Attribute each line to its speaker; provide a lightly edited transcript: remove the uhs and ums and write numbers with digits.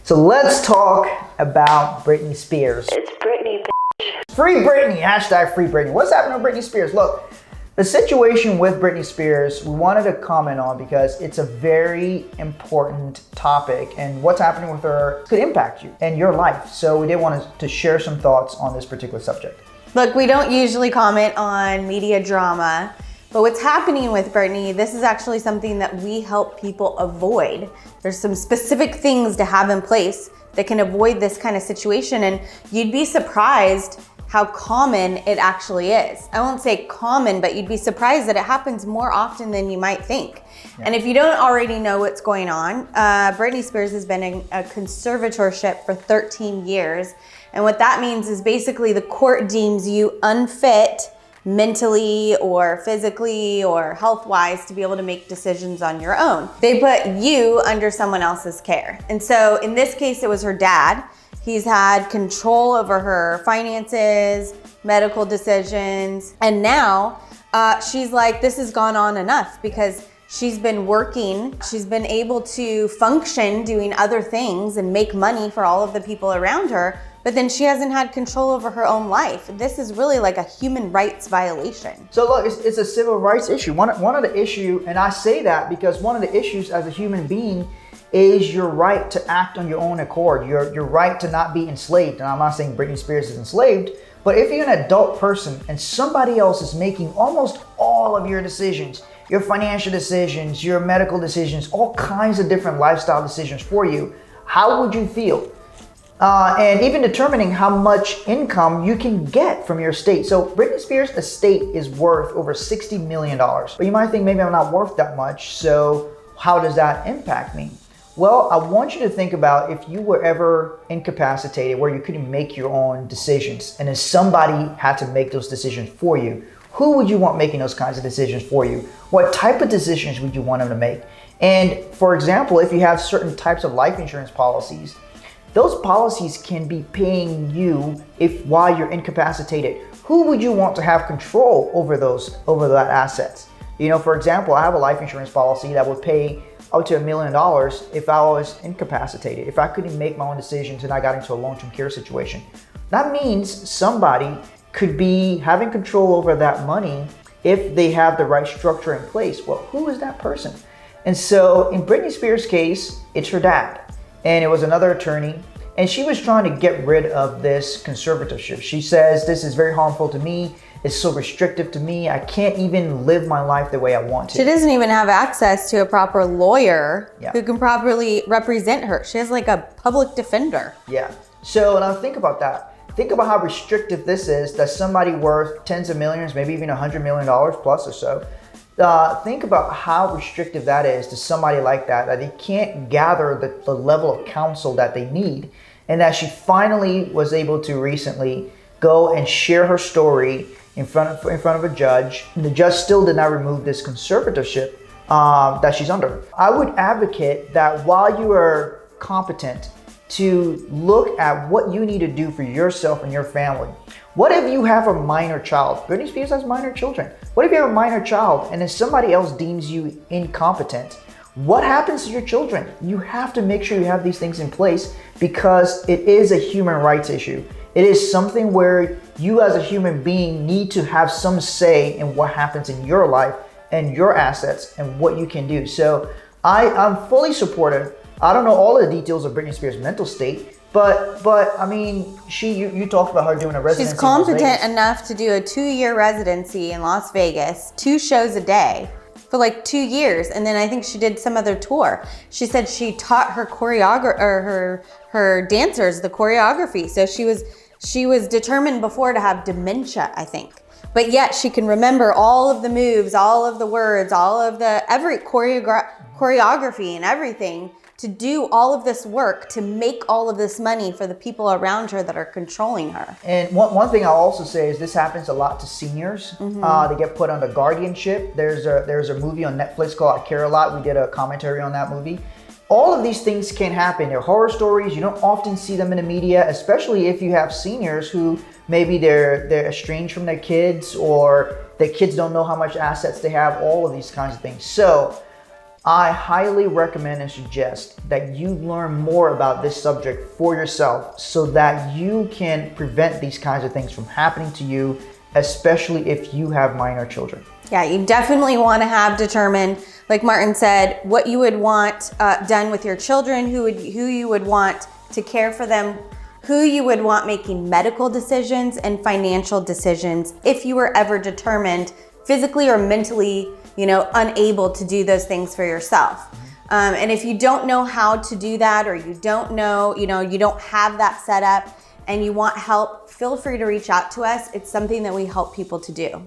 Speaker 1: So let's talk about Britney Spears.
Speaker 2: It's Britney.
Speaker 1: Free Britney, hashtag free Britney. What's happening with Britney Spears? Look, the situation with Britney Spears, we wanted to comment on because it's a very important topic, and what's happening with her could impact you and your life. So we did want to share some thoughts on this particular subject.
Speaker 3: Look, we don't usually comment on media drama, but what's happening with Britney, this is actually something that we help people avoid. There's some specific things to have in place that can avoid this kind of situation, and you'd be surprised how common it actually is. I won't say common, but you'd be surprised that it happens more often than you might think. Yeah. And if you don't already know what's going on, Britney Spears has been in a conservatorship for 13 years. And what that means is basically the court deems you unfit mentally or physically or health-wise to be able to make decisions on your own. They put you under someone else's care. And so in this case, it was her dad. He's had control over her finances, medical decisions, and now she's like, this has gone on enough because she's been working, she's been able to function doing other things and make money for all of the people around her, but then she hasn't had control over her own life. This is really like a human rights violation.
Speaker 1: So look, it's a civil rights issue. One of the issue, and I say that because one of the issues as a human being is your right to act on your own accord, your right to not be enslaved. And I'm not saying Britney Spears is enslaved, but if you're an adult person and somebody else is making almost all of your decisions, your financial decisions, your medical decisions, all kinds of different lifestyle decisions for you, how would you feel? And even determining how much income you can get from your estate. So Britney Spears' estate is worth over $60 million. But you might think, maybe I'm not worth that much, so how does that impact me? Well, I want you to think about if you were ever incapacitated where you couldn't make your own decisions and then somebody had to make those decisions for you. Who would you want making those kinds of decisions for you? What type of decisions would you want them to make? And for example, if you have certain types of life insurance policies, those policies can be paying you while you're incapacitated. Who would you want to have control over that assets? You know, for example, I have a life insurance policy that would pay up to $1 million if I was incapacitated, if I couldn't make my own decisions and I got into a long-term care situation. That means somebody could be having control over that money if they have the right structure in place. Well, who is that person? And so in Britney Spears' case, it's her dad. And it was another attorney. And she was trying to get rid of this conservatorship. She says, this is very harmful to me. It's so restrictive to me. I can't even live my life the way I want to.
Speaker 3: She doesn't even have access to a proper lawyer who can properly represent her. She has like a public defender.
Speaker 1: Yeah. So now think about that. Think about how restrictive this is, that somebody worth tens of millions, maybe even $100 million plus or so. Think about how restrictive that is to somebody like that they can't gather the level of counsel that they need. And that she finally was able to recently go and share her story in front of a judge. And the judge still did not remove this conservatorship that she's under. I would advocate that while you are competent to look at what you need to do for yourself and your family. What if you have a minor child? Britney Spears has minor children. What if you have a minor child and then somebody else deems you incompetent? What happens to your children? You have to make sure you have these things in place because it is a human rights issue. It is something where you as a human being need to have some say in what happens in your life and your assets and what you can do. So I'm fully supportive. I don't know all of the details of Britney Spears' mental state, but I mean, you talked about her doing a residency.
Speaker 3: She's competent enough to do a 2-year residency in Las Vegas, 2 shows a day for like 2 years. And then I think she did some other tour. She said she taught her her dancers the choreography. So she was determined before to have dementia, I think. But yet she can remember all of the moves, all of the words, all of every choreography and everything, to do all of this work, to make all of this money for the people around her that are controlling her.
Speaker 1: And one thing I'll also say is this happens a lot to seniors. They get put under guardianship. There's a movie on Netflix called I Care A Lot. We did a commentary on that movie. All of these things can happen. They're horror stories. You don't often see them in the media, especially if you have seniors who maybe they're estranged from their kids or their kids don't know how much assets they have, all of these kinds of things. So I highly recommend and suggest that you learn more about this subject for yourself so that you can prevent these kinds of things from happening to you, especially if you have minor children.
Speaker 3: Yeah, you definitely want to have determined, like Martin said, what you would want done with your children, who you would want to care for them, who you would want making medical decisions and financial decisions if you were ever determined physically or mentally, unable to do those things for yourself. And if you don't know how to do that, or you don't know, you don't have that set up and you want help, feel free to reach out to us. It's something that we help people to do.